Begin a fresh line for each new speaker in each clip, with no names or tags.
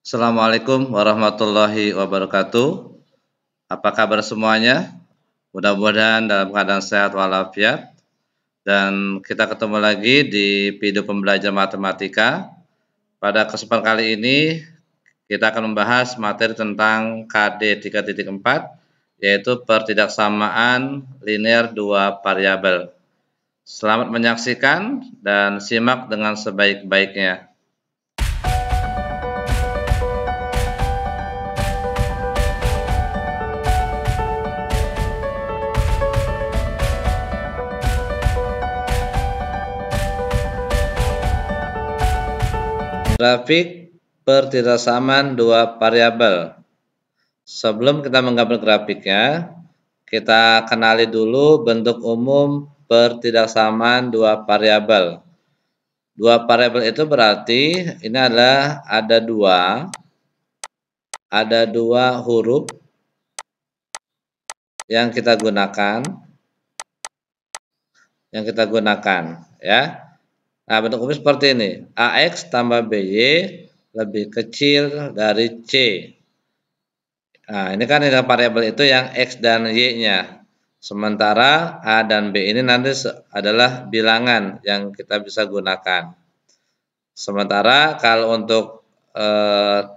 Assalamualaikum warahmatullahi wabarakatuh. Apa kabar semuanya? Mudah-mudahan dalam keadaan sehat walafiat. Dan kita ketemu lagi di video pembelajaran matematika. Pada kesempatan kali ini kita akan membahas materi tentang KD 3.4, yaitu pertidaksamaan linear dua variabel. Selamat menyaksikan dan simak dengan sebaik-baiknya. Grafik pertidaksamaan dua variabel. Sebelum kita menggambar grafiknya, kita kenali dulu bentuk umum pertidaksamaan dua variabel. Dua variabel itu berarti ini adalah ada dua huruf yang kita gunakan, ya. Nah, bentuk umum seperti ini. AX tambah BY lebih kecil dari C. Nah, ini kan variabel itu yang X dan Y-nya. Sementara A dan B ini nanti adalah bilangan yang kita bisa gunakan. Sementara kalau untuk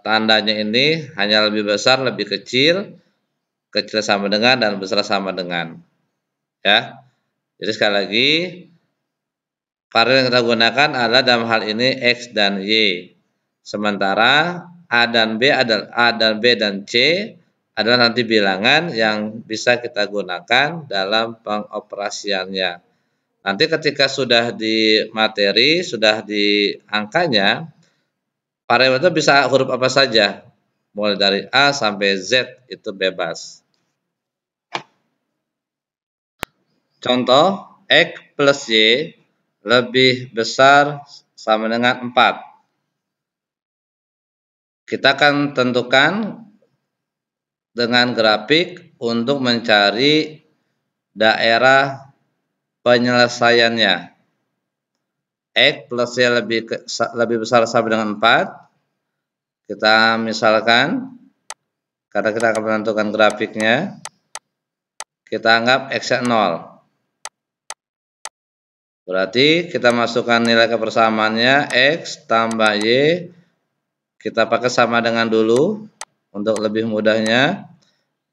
tandanya ini hanya lebih besar, lebih kecil, kecil sama dengan, dan besar sama dengan. Ya. Jadi sekali lagi, variabel yang kita gunakan adalah dalam hal ini X dan Y. Sementara A dan B dan C adalah nanti bilangan yang bisa kita gunakan dalam pengoperasiannya. Nanti ketika sudah di materi, sudah di angkanya, variabel itu bisa huruf apa saja. Mulai dari A sampai Z itu bebas. Contoh, X plus Y lebih besar sama dengan 4. Kita akan tentukan dengan grafik untuk mencari daerah penyelesaiannya. X plus Y lebih besar sama dengan 4. Kita misalkan, karena kita akan menentukan grafiknya, kita anggap X-nya 0. Berarti kita masukkan nilai kebersamaannya X tambah Y. Kita pakai sama dengan dulu untuk lebih mudahnya.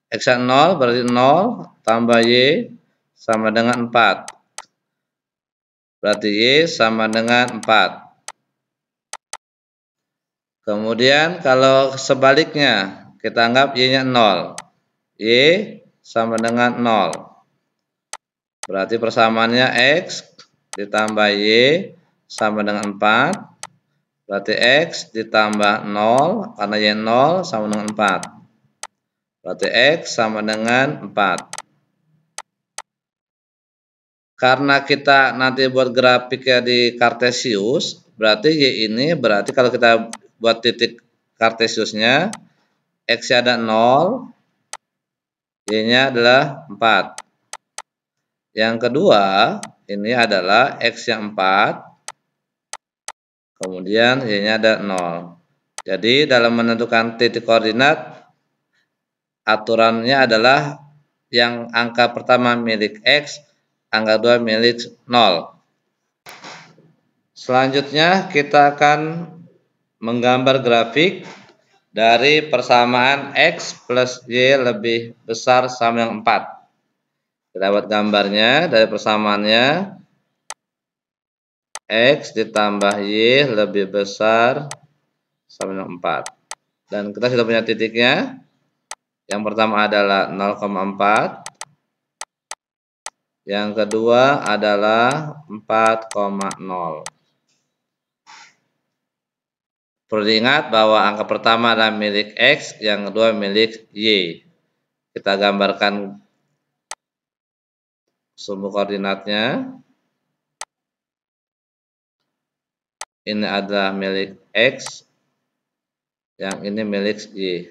X-nya 0 berarti 0 tambah Y sama dengan 4. Berarti Y sama dengan 4. Kemudian kalau sebaliknya, kita anggap Y-nya 0. Y sama dengan 0. Berarti persamaannya X ditambah Y sama dengan 4. Berarti X ditambah 0, karena Y 0 sama dengan 4. Berarti X sama dengan 4. Karena kita nanti buat grafiknya di Kartesius, berarti Y ini berarti kalau kita buat titik Kartesiusnya, X-nya ada 0, Y-nya adalah 4. Yang kedua, ini adalah X yang 4, kemudian Y-nya ada 0. Jadi dalam menentukan titik koordinat, aturannya adalah yang angka pertama milik X, angka 2 milik 0. Selanjutnya kita akan menggambar grafik dari persamaan X plus Y lebih besar sama dengan 4. Kita buat gambarnya dari persamaannya X ditambah Y lebih besar sama dengan 4. Dan kita sudah punya titiknya. Yang pertama adalah 0,4. Yang kedua adalah 4,0. Perlu diingat bahwa angka pertama adalah milik X, yang kedua milik Y. Kita gambarkan sumbu koordinatnya. Ini adalah milik X, yang ini milik Y.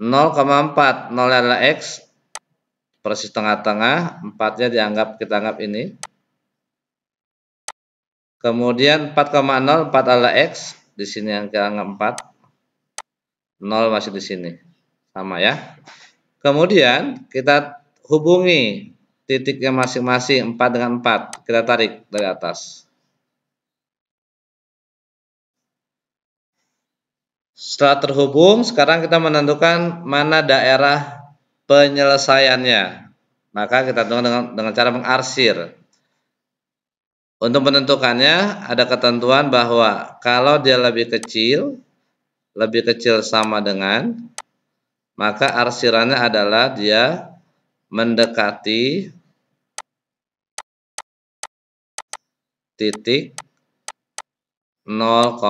0,4, 0 adalah X, persis tengah-tengah, 4-nya kita anggap ini. Kemudian 4,0, 4 adalah X, di sini yang ke angka 4, 0 masih di sini. Sama ya. Kemudian kita hubungi titiknya masing-masing 4 dengan 4. Kita tarik dari atas. Setelah terhubung, sekarang kita menentukan mana daerah penyelesaiannya. Maka kita tentukan dengan cara mengarsir. Untuk menentukannya ada ketentuan bahwa kalau dia lebih kecil sama dengan, maka arsirannya adalah dia mendekati titik 0,0.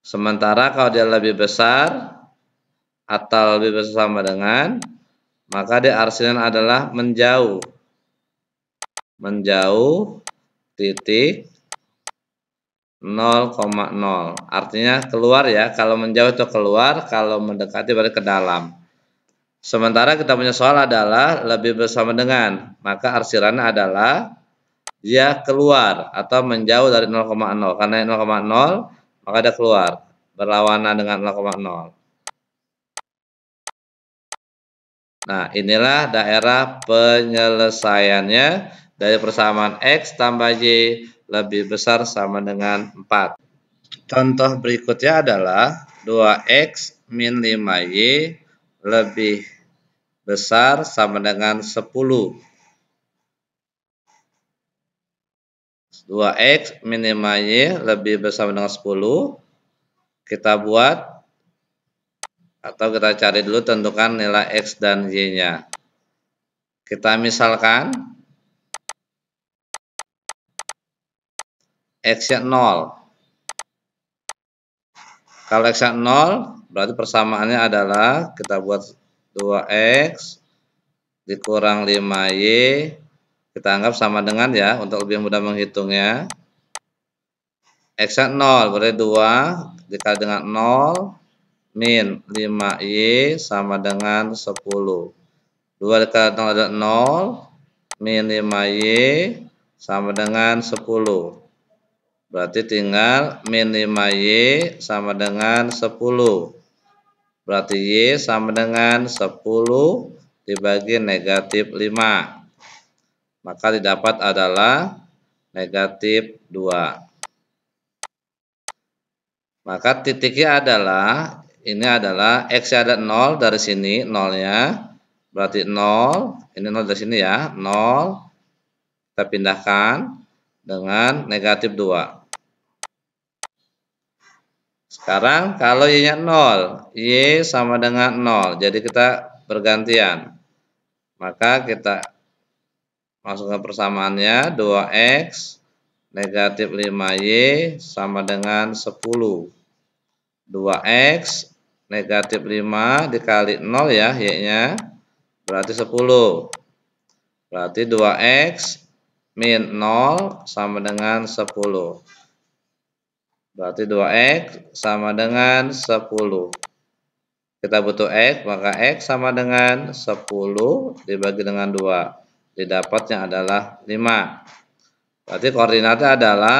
Sementara kalau dia lebih besar atau lebih besar sama dengan, maka dia arsirannya adalah menjauh titik 0,0. Artinya keluar ya, kalau menjauh itu keluar, kalau mendekati berarti ke dalam. Sementara kita punya soal adalah lebih bersama dengan, maka arsirannya adalah dia keluar atau menjauh dari 0,0. Karena 0,0 maka dia keluar, berlawanan dengan 0,0. Nah, inilah daerah penyelesaiannya dari persamaan X tambah Y lebih besar sama dengan 4. Contoh berikutnya adalah 2X min 5Y lebih besar sama dengan 10. 2X min 5Y lebih besar dengan 10. Kita buat atau kita cari dulu tentukan nilai X dan Y-nya. Kita misalkan X-nya 0. Kalau X-nya 0, berarti persamaannya adalah kita buat 2X dikurang 5Y. Kita anggap sama dengan ya, untuk lebih mudah menghitungnya. X-nya 0, berarti 2 dikali dengan 0 min 5Y sama dengan 10. 2 dikali 0 adalah 0, min 5Y sama dengan 10. Berarti tinggal min 5Y sama dengan 10. Berarti Y sama dengan 10 dibagi negatif 5. Maka didapat adalah negatif 2. Maka titiknya adalah, ini adalah X ada 0 dari sini, 0-nya. Berarti 0, ini 0 dari sini ya, 0. Kita pindahkan dengan negatif 2. Sekarang kalau Y-nya 0, Y sama dengan 0. Jadi kita bergantian. Maka kita masukkan persamaannya, 2X negatif 5Y sama dengan 10. 2X negatif 5 dikali 0 ya, Y-nya berarti 10. Berarti 2X min 0 sama dengan 10. Berarti 2X sama dengan 10. Kita butuh X, maka X sama dengan 10 dibagi dengan 2. Didapatnya adalah 5. Berarti koordinatnya adalah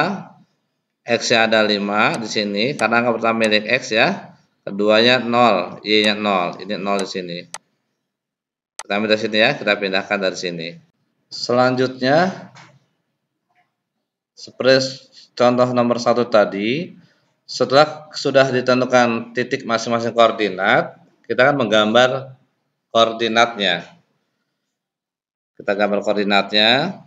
X-nya ada 5 di sini, karena angka pertama milik X ya. Keduanya 0, Y-nya 0. Ini 0 di sini. Kita ambil dari sini ya, kita pindahkan dari sini. Selanjutnya, seperti contoh nomor 1 tadi, setelah sudah ditentukan titik masing-masing koordinat, kita akan menggambar koordinatnya. Kita gambar koordinatnya.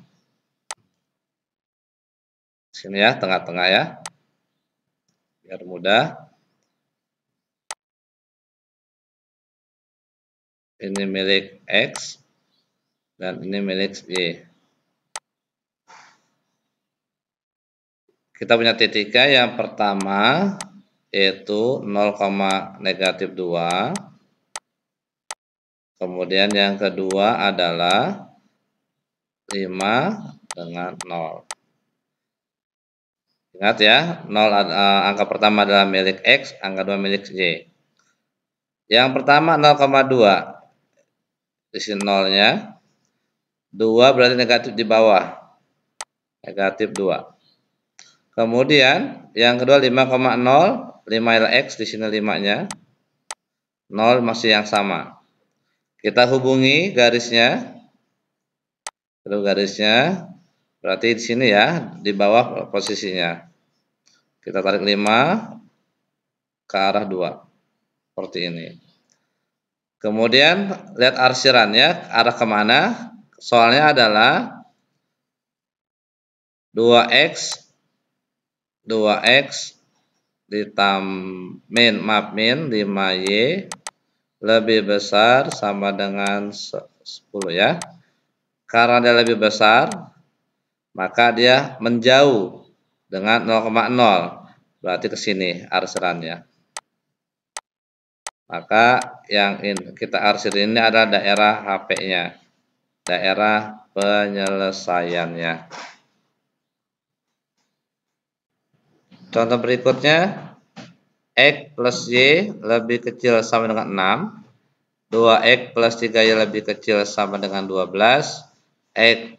Sini ya, tengah-tengah ya. Biar mudah. Ini milik X dan ini milik Y. Kita punya titiknya yang pertama yaitu 0, negatif 2. Kemudian yang kedua adalah 5 dengan 0. Ingat ya, 0 angka pertama adalah milik X, angka 2 milik Y. Yang pertama 0,2. Di sini 0-nya. 2 berarti negatif di bawah. Negatif 2. Kemudian yang kedua 5,0, 5 X di sini 5-nya. 0 masih yang sama. Kita hubungi garisnya. Lalu garisnya berarti di sini ya, di bawah posisinya. Kita tarik 5 ke arah 2. Seperti ini. Kemudian lihat arsirannya arah kemana? Soalnya adalah 2X min 5Y lebih besar sama dengan 10 ya. Karena dia lebih besar, maka dia menjauh dengan 0,0. Berarti ke sini arsirannya. Maka yang kita arsir ini adalah daerah HP-nya, daerah penyelesaiannya. Contoh berikutnya, X plus Y lebih kecil sama dengan 6, 2X plus 3Y lebih kecil sama dengan 12, X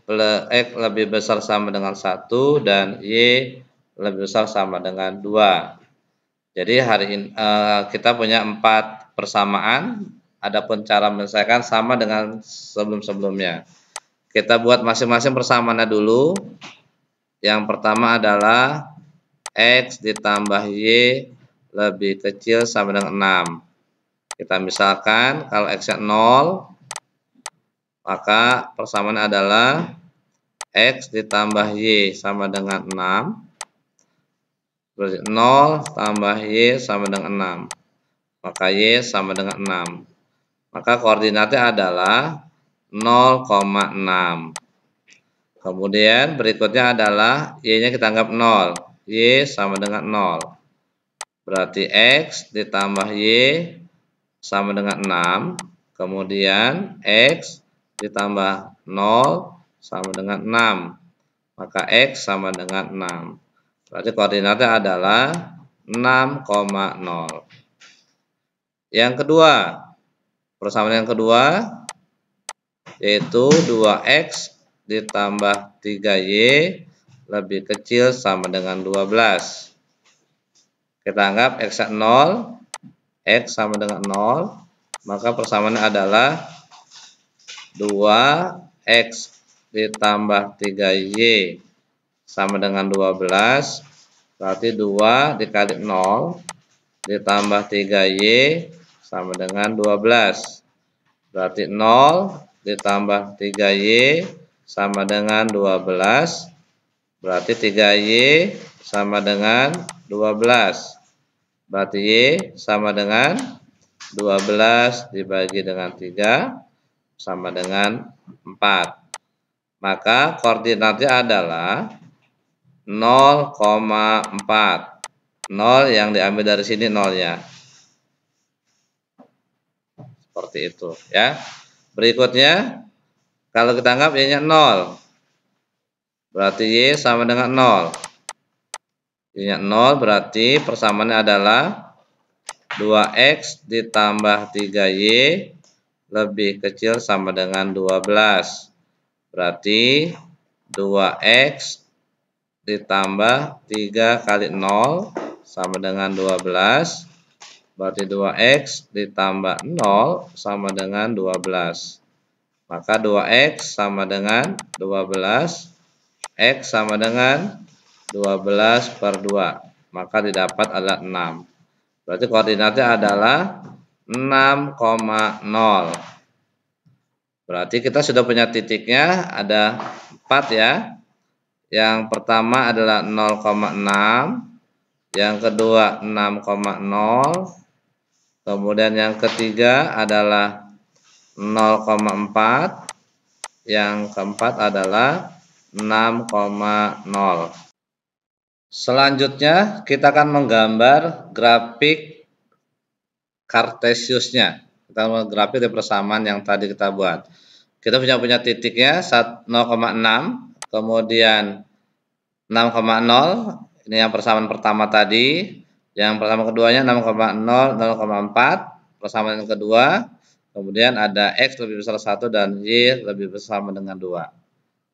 lebih besar sama dengan 1, dan Y lebih besar sama dengan 2. Jadi hari ini kita punya 4 persamaan, adapun cara menyelesaikan sama dengan sebelum-sebelumnya. Kita buat masing-masing persamaannya dulu. Yang pertama adalah X ditambah Y lebih kecil sama dengan 6. Kita misalkan kalau X-nya 0, maka persamaan adalah X ditambah Y sama dengan 6. Berarti 0 tambah Y sama dengan 6. Maka Y sama dengan 6. Maka koordinatnya adalah 0,6. Kemudian berikutnya adalah Y-nya kita anggap 0. Y sama dengan 0. Berarti X ditambah Y sama dengan 6. Kemudian X ditambah 0 sama dengan 6. Maka X sama dengan 6. Berarti koordinatnya adalah 6,0. Yang kedua, persamaan yang kedua yaitu 2X ditambah 3Y lebih kecil sama dengan 12. Kita anggap X 0, X sama dengan 0, maka persamaannya adalah 2X ditambah 3Y sama dengan 12, berarti 2 dikali 0 ditambah 3Y sama dengan 12. Berarti 0 ditambah 3Y sama dengan 12. Berarti 3Y sama dengan 12. Berarti Y sama dengan 12 dibagi dengan 3 sama dengan 4. Maka koordinatnya adalah 0,4. 0 yang diambil dari sini 0-nya. Seperti itu ya. Berikutnya kalau kita anggap Y-nya 0. Berarti Y sama dengan 0. Y-nya 0 berarti persamaannya adalah 2X ditambah 3Y lebih kecil sama dengan 12. Berarti 2X ditambah 3 kali 0 sama dengan 12. Berarti 2X ditambah 0 sama dengan 12. Maka 2X sama dengan 12. X sama dengan 12 per 2. Maka didapat adalah 6. Berarti koordinatnya adalah 6,0. Berarti kita sudah punya titiknya ada 4 ya. Yang pertama adalah 0,6, yang kedua 6,0, kemudian yang ketiga adalah 0,4, yang keempat adalah 6,0. Selanjutnya kita akan menggambar grafik Kartesiusnya. Kita grafik dari persamaan yang tadi kita buat. Kita punya titiknya 0,6, kemudian 6,0. Ini yang persamaan pertama tadi. Yang persamaan keduanya 6,0, 0,4. Persamaan yang kedua. Kemudian ada X lebih besar 1 dan Y lebih besar sama dengan 2.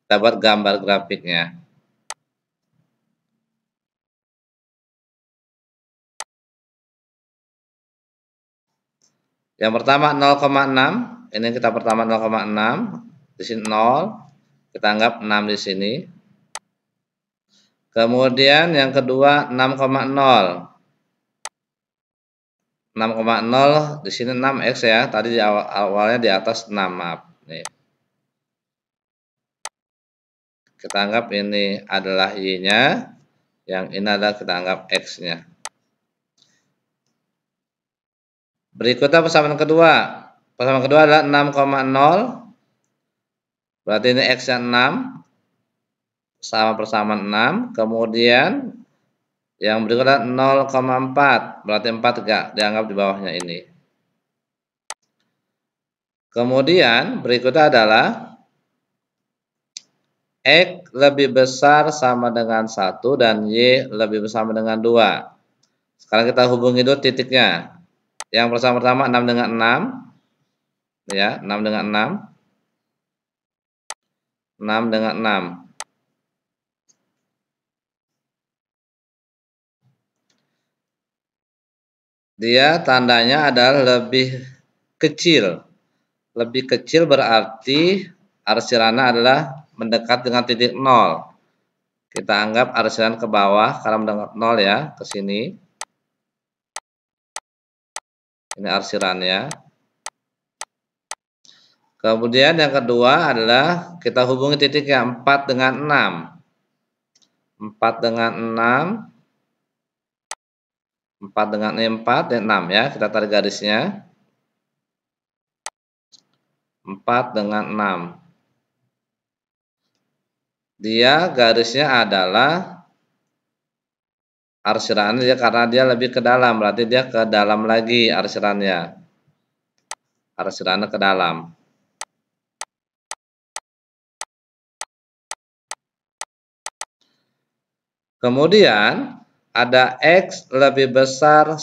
Kita buat gambar grafiknya. Yang pertama 0,6, ini kita pertama 0,6, di sini 0, kita anggap 6 di sini. Kemudian yang kedua 6,0. 6,0 di sini 6x ya. Tadi di awalnya di atas 6, maaf. Nih. Kita anggap ini adalah y-nya, yang ini adalah kita anggap x-nya. Berikutnya persamaan kedua. Persamaan kedua adalah 6,0. Berarti ini x-nya 6. Sama persamaan 6. Kemudian yang berikutnya 0,4. Berarti 4 enggak dianggap di bawahnya ini. Kemudian berikutnya adalah x lebih besar sama dengan 1 dan y lebih besar sama dengan 2. Sekarang kita hubungi dulu titiknya. Yang pertama 6 dengan 6. Ya, 6 dengan 6. 6 dengan 6. Dia tandanya adalah lebih kecil. Lebih kecil berarti arsirannya adalah mendekat dengan titik 0. Kita anggap arsiran ke bawah karena mendekat 0 ya, ke sini. Ini arsirannya. Kemudian yang kedua adalah kita hubungi titiknya 4 dengan 6. 4 dengan 6. 4 dengan 4 dan 6 ya, kita tarik garisnya. 4 dengan 6. Dia garisnya adalah arsirannya dia karena dia lebih ke dalam, berarti dia ke dalam lagi arsirannya. Arsirannya ke dalam. Kemudian ada x lebih besar 1.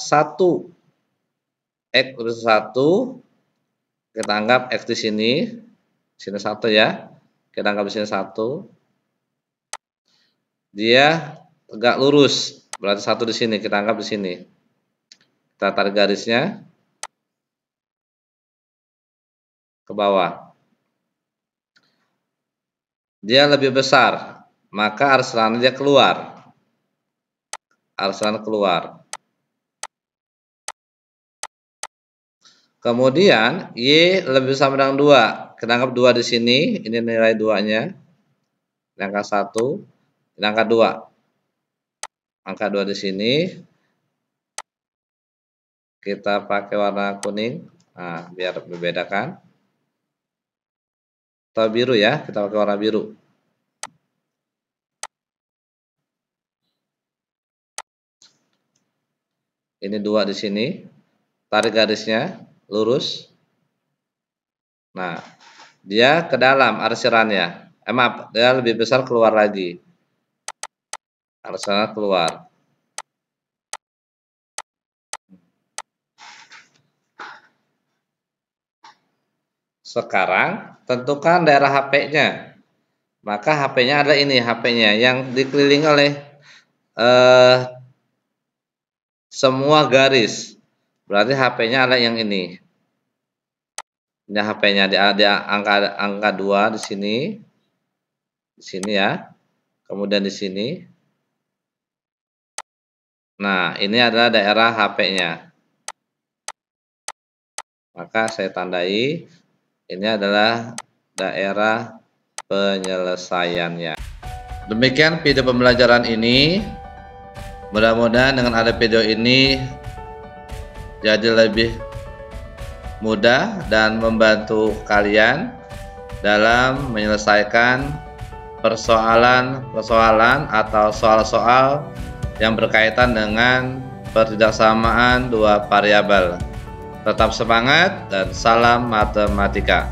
X lebih besar 1. Kita anggap x di sini. Sini 1 ya. Kita anggap di sini 1. Dia tegak lurus. Berarti 1 di sini, kita anggap di sini. Kita tarik garisnya ke bawah. Dia lebih besar, maka arsirannya dia keluar. Arsiran keluar. Kemudian y lebih sama dengan 2. Kita anggap 2 di sini, ini nilai 2-nya. Ini angka 1, ini angka 2. Angka 2 di sini. Kita pakai warna kuning. Nah, biar membedakan. Atau biru ya, kita pakai warna biru. Ini 2 di sini. Tarik garisnya lurus. Nah, dia ke dalam arsirannya. Maaf, dia lebih besar keluar lagi. Arsirannya keluar. Sekarang tentukan daerah HP-nya. Maka HP-nya adalah ini, HP-nya yang dikelilingi oleh semua garis. Berarti HP-nya adalah yang ini. Ini HP-nya di angka 2 di sini. Di sini ya. Kemudian di sini. Nah, ini adalah daerah HP-nya. Maka saya tandai ini adalah daerah penyelesaiannya. Demikian video pembelajaran ini. Mudah-mudahan dengan ada video ini jadi lebih mudah dan membantu kalian dalam menyelesaikan persoalan-persoalan atau soal-soal yang berkaitan dengan pertidaksamaan dua variabel. Tetap semangat dan salam matematika.